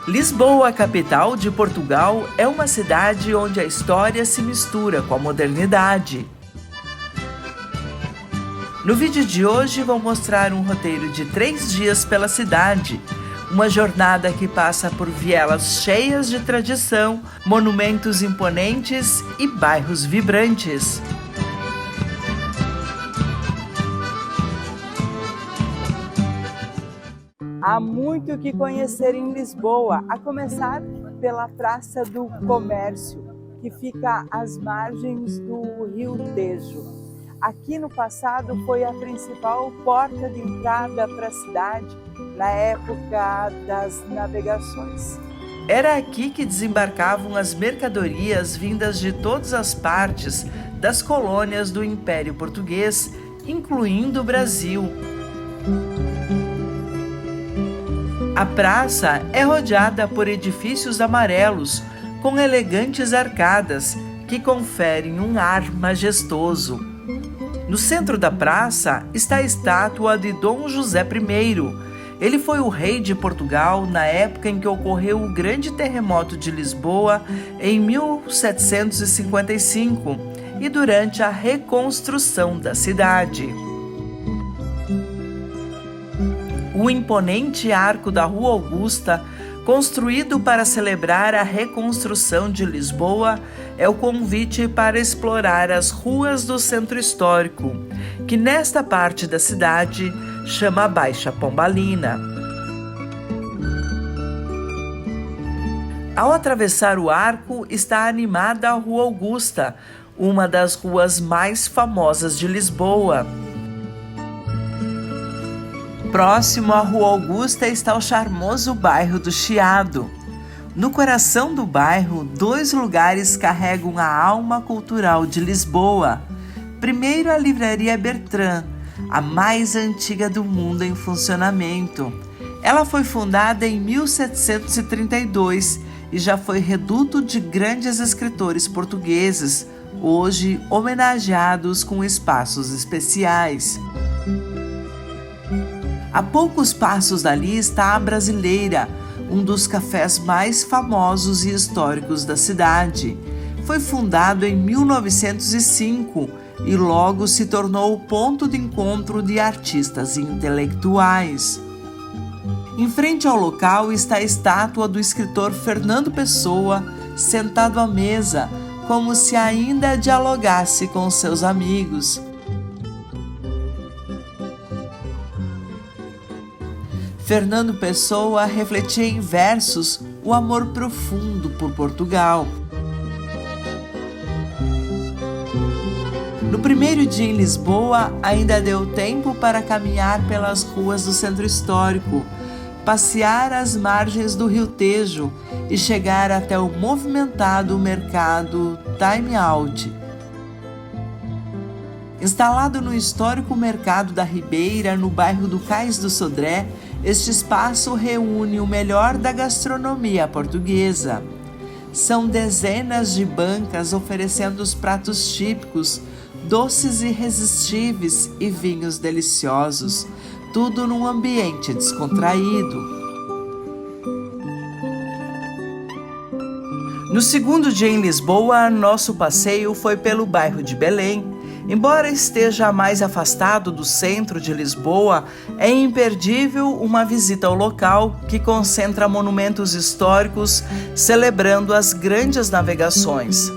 Lisboa, capital de Portugal, é uma cidade onde a história se mistura com a modernidade. No vídeo de hoje vou mostrar um roteiro de 3 dias pela cidade, uma jornada que passa por vielas cheias de tradição, monumentos imponentes e bairros vibrantes. Há muito o que conhecer em Lisboa, a começar pela Praça do Comércio, que fica às margens do Rio Tejo. Aqui no passado foi a principal porta de entrada para a cidade na época das navegações. Era aqui que desembarcavam as mercadorias vindas de todas as partes das colônias do Império Português, incluindo o Brasil. A praça é rodeada por edifícios amarelos, com elegantes arcadas que conferem um ar majestoso. No centro da praça está a estátua de Dom José I. Ele foi o rei de Portugal na época em que ocorreu o grande terremoto de Lisboa em 1755 e durante a reconstrução da cidade. O imponente arco da Rua Augusta, construído para celebrar a reconstrução de Lisboa, é o convite para explorar as ruas do centro histórico, que nesta parte da cidade chama Baixa Pombalina. Ao atravessar o arco está animada a Rua Augusta, uma das ruas mais famosas de Lisboa. Próximo à Rua Augusta está o charmoso bairro do Chiado. No coração do bairro, 2 lugares carregam a alma cultural de Lisboa. Primeiro, a Livraria Bertrand, a mais antiga do mundo em funcionamento. Ela foi fundada em 1732 e já foi reduto de grandes escritores portugueses, hoje homenageados com espaços especiais. A poucos passos dali está a Brasileira, um dos cafés mais famosos e históricos da cidade. Foi fundado em 1905 e logo se tornou o ponto de encontro de artistas e intelectuais. Em frente ao local está a estátua do escritor Fernando Pessoa, sentado à mesa, como se ainda dialogasse com seus amigos. Fernando Pessoa refletia em versos o amor profundo por Portugal. No primeiro dia em Lisboa, ainda deu tempo para caminhar pelas ruas do centro histórico, passear às margens do Rio Tejo e chegar até o movimentado mercado Time Out. Instalado no histórico mercado da Ribeira, no bairro do Cais do Sodré, este espaço reúne o melhor da gastronomia portuguesa. São dezenas de bancas oferecendo os pratos típicos, doces irresistíveis e vinhos deliciosos, tudo num ambiente descontraído. No segundo dia em Lisboa, nosso passeio foi pelo bairro de Belém. Embora esteja mais afastado do centro de Lisboa, é imperdível uma visita ao local que concentra monumentos históricos celebrando as grandes navegações.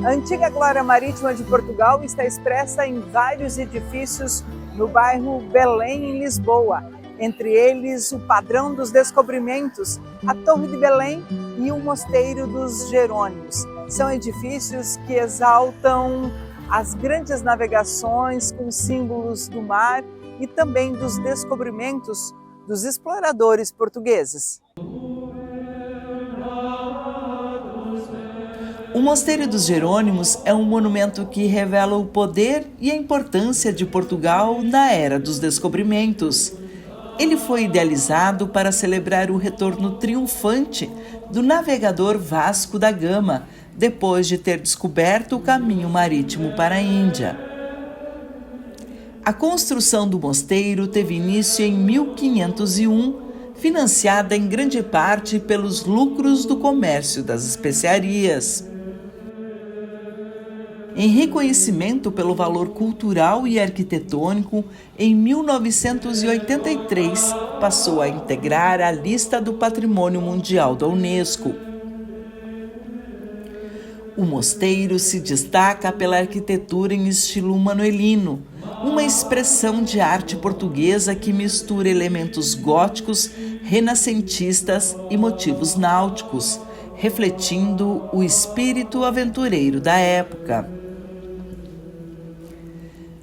A antiga glória marítima de Portugal está expressa em vários edifícios no bairro Belém, em Lisboa. Entre eles, o Padrão dos Descobrimentos, a Torre de Belém e o Mosteiro dos Jerônimos. São edifícios que exaltam as grandes navegações com símbolos do mar e também dos descobrimentos dos exploradores portugueses. O Mosteiro dos Jerônimos é um monumento que revela o poder e a importância de Portugal na Era dos Descobrimentos. Ele foi idealizado para celebrar o retorno triunfante do navegador Vasco da Gama, depois de ter descoberto o caminho marítimo para a Índia. A construção do mosteiro teve início em 1501, financiada em grande parte pelos lucros do comércio das especiarias. Em reconhecimento pelo valor cultural e arquitetônico, em 1983 passou a integrar a lista do Patrimônio Mundial da Unesco. O mosteiro se destaca pela arquitetura em estilo manuelino, uma expressão de arte portuguesa que mistura elementos góticos, renascentistas e motivos náuticos, refletindo o espírito aventureiro da época.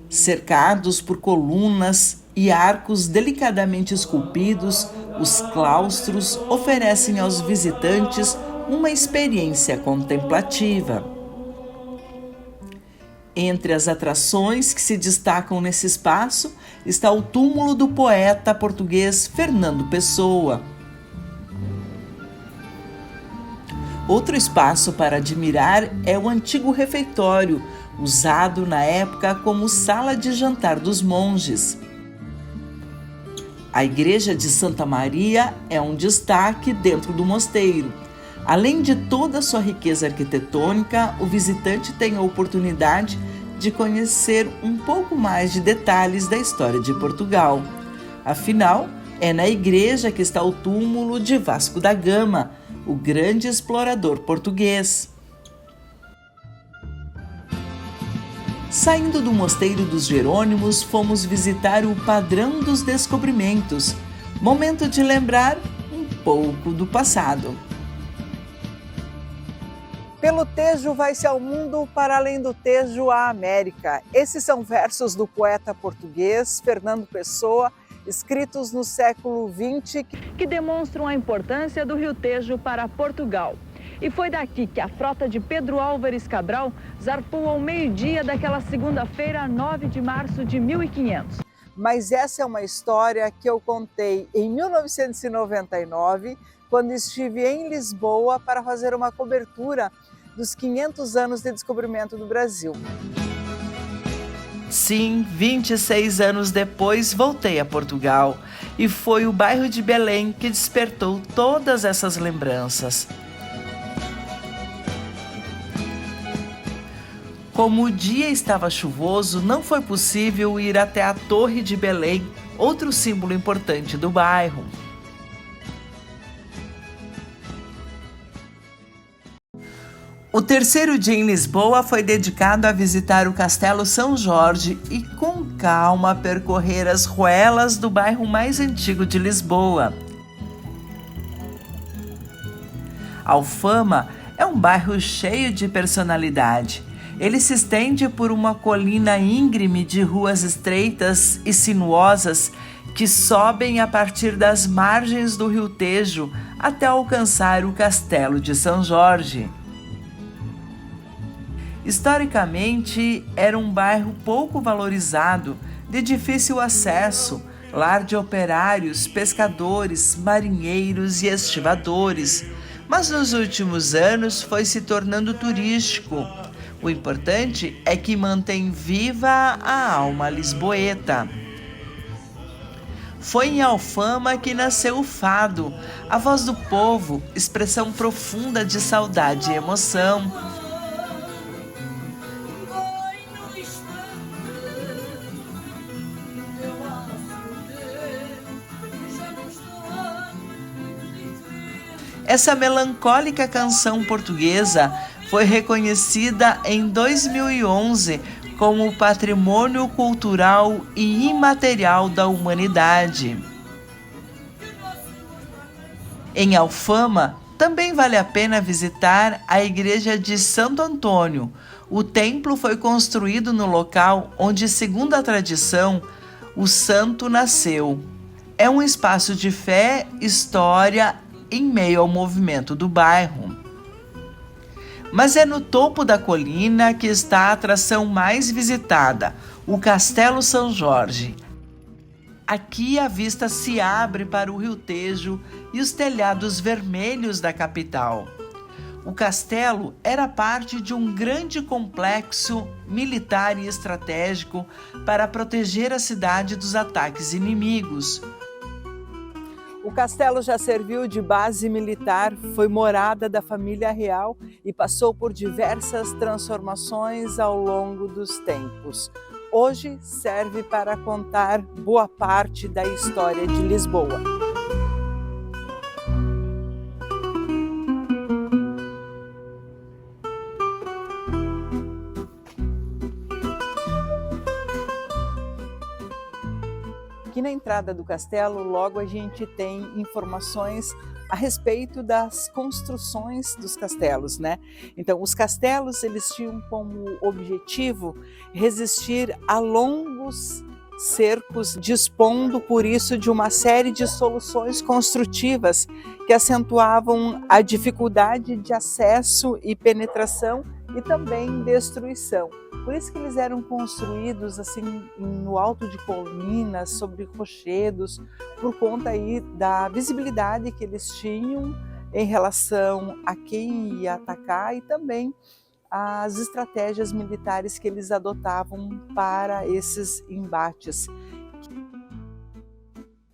Cercados por colunas e arcos delicadamente esculpidos, os claustros oferecem aos visitantes uma experiência contemplativa. Entre as atrações que se destacam nesse espaço está o túmulo do poeta português Fernando Pessoa. Outro espaço para admirar é o antigo refeitório, usado na época como sala de jantar dos monges. A igreja de Santa Maria é um destaque dentro do mosteiro. Além de toda a sua riqueza arquitetônica, o visitante tem a oportunidade de conhecer um pouco mais de detalhes da história de Portugal. Afinal, é na igreja que está o túmulo de Vasco da Gama, o grande explorador português. Saindo do Mosteiro dos Jerônimos, fomos visitar o Padrão dos Descobrimentos. Momento de lembrar um pouco do passado. Pelo Tejo vai-se ao mundo, para além do Tejo à América. Esses são versos do poeta português Fernando Pessoa, escritos no século XX, que demonstram a importância do Rio Tejo para Portugal. E foi daqui que a frota de Pedro Álvares Cabral zarpou ao meio-dia daquela segunda-feira, 9 de março de 1500. Mas essa é uma história que eu contei em 1999, quando estive em Lisboa para fazer uma cobertura dos 500 anos de descobrimento do Brasil. Sim, 26 anos depois voltei a Portugal e foi o bairro de Belém que despertou todas essas lembranças. Como o dia estava chuvoso, não foi possível ir até a Torre de Belém, outro símbolo importante do bairro. O terceiro dia em Lisboa foi dedicado a visitar o Castelo São Jorge e, com calma, percorrer as ruelas do bairro mais antigo de Lisboa. Alfama é um bairro cheio de personalidade. Ele se estende por uma colina íngreme de ruas estreitas e sinuosas que sobem a partir das margens do Rio Tejo até alcançar o Castelo de São Jorge. Historicamente, era um bairro pouco valorizado, de difícil acesso, lar de operários, pescadores, marinheiros e estivadores, mas nos últimos anos foi se tornando turístico. O importante é que mantém viva a alma lisboeta. Foi em Alfama que nasceu o fado, a voz do povo, expressão profunda de saudade e emoção. Essa melancólica canção portuguesa foi reconhecida em 2011 como Patrimônio Cultural e Imaterial da Humanidade. Em Alfama, também vale a pena visitar a Igreja de Santo Antônio. O templo foi construído no local onde, segundo a tradição, o santo nasceu. É um espaço de fé, história, em meio ao movimento do bairro. Mas é no topo da colina que está a atração mais visitada, o Castelo São Jorge. Aqui a vista se abre para o Rio Tejo e os telhados vermelhos da capital. O castelo era parte de um grande complexo militar e estratégico para proteger a cidade dos ataques inimigos. O castelo já serviu de base militar, foi morada da família real e passou por diversas transformações ao longo dos tempos. Hoje serve para contar boa parte da história de Lisboa. Aqui na entrada do castelo, logo a gente tem informações a respeito das construções dos castelos, né? Então, os castelos, eles tinham como objetivo resistir a longos cercos, dispondo por isso de uma série de soluções construtivas que acentuavam a dificuldade de acesso e penetração e também destruição. Por isso que eles eram construídos assim no alto de colinas, sobre rochedos, por conta aí da visibilidade que eles tinham em relação a quem ia atacar e também as estratégias militares que eles adotavam para esses embates.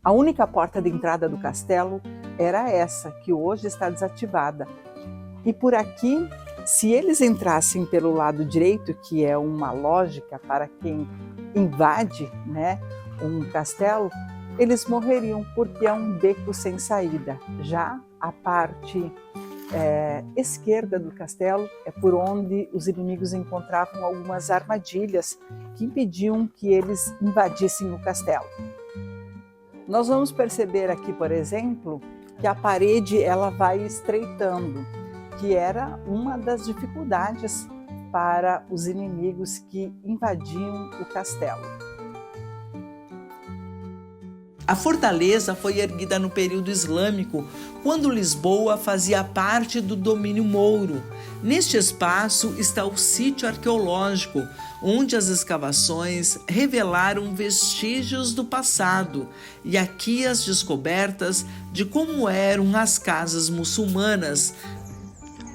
A única porta de entrada do castelo era essa, que hoje está desativada. E por aqui, se eles entrassem pelo lado direito, que é uma lógica para quem invade, né, um castelo, eles morreriam porque é um beco sem saída. Já a parte esquerda do castelo é por onde os inimigos encontravam algumas armadilhas que impediam que eles invadissem o castelo. Nós vamos perceber aqui, por exemplo, que a parede ela vai estreitando, que era uma das dificuldades para os inimigos que invadiam o castelo. A fortaleza foi erguida no período islâmico, quando Lisboa fazia parte do domínio mouro. Neste espaço está o sítio arqueológico, onde as escavações revelaram vestígios do passado, e aqui as descobertas de como eram as casas muçulmanas.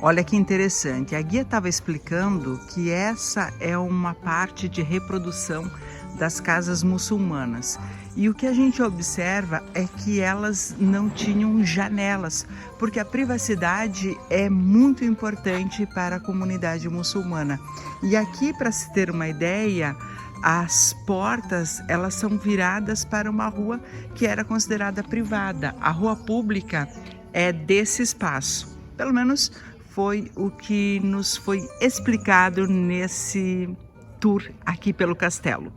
Olha que interessante, a guia estava explicando que essa é uma parte de reprodução das casas muçulmanas. E o que a gente observa é que elas não tinham janelas, porque a privacidade é muito importante para a comunidade muçulmana. E aqui, para se ter uma ideia, as portas elas são viradas para uma rua que era considerada privada. A rua pública é desse espaço. Pelo menos foi o que nos foi explicado nesse tour aqui pelo castelo.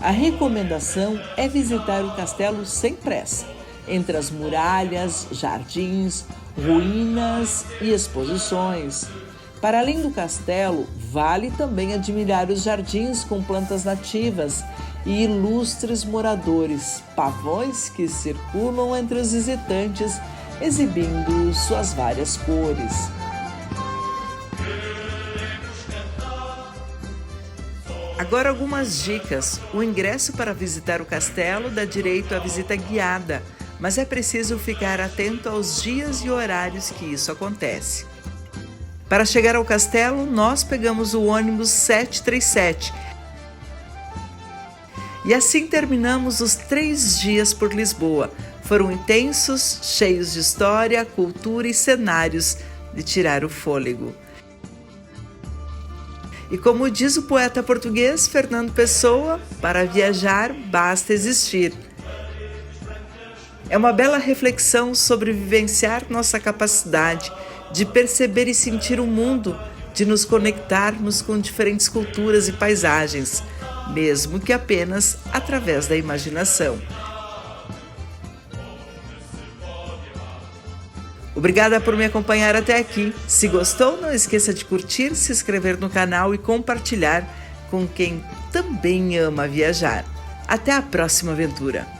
A recomendação é visitar o castelo sem pressa, entre as muralhas, jardins, ruínas e exposições. Para além do castelo, vale também admirar os jardins com plantas nativas e ilustres moradores, pavões que circulam entre os visitantes, exibindo suas várias cores. Agora algumas dicas. O ingresso para visitar o castelo dá direito à visita guiada, mas é preciso ficar atento aos dias e horários que isso acontece. Para chegar ao castelo, nós pegamos o ônibus 737 e assim terminamos os 3 dias por Lisboa. Foram intensos, cheios de história, cultura e cenários de tirar o fôlego. E como diz o poeta português Fernando Pessoa, para viajar basta existir. É uma bela reflexão sobre vivenciar nossa capacidade de perceber e sentir o mundo, de nos conectarmos com diferentes culturas e paisagens, mesmo que apenas através da imaginação. Obrigada por me acompanhar até aqui. Se gostou, não esqueça de curtir, se inscrever no canal e compartilhar com quem também ama viajar. Até a próxima aventura!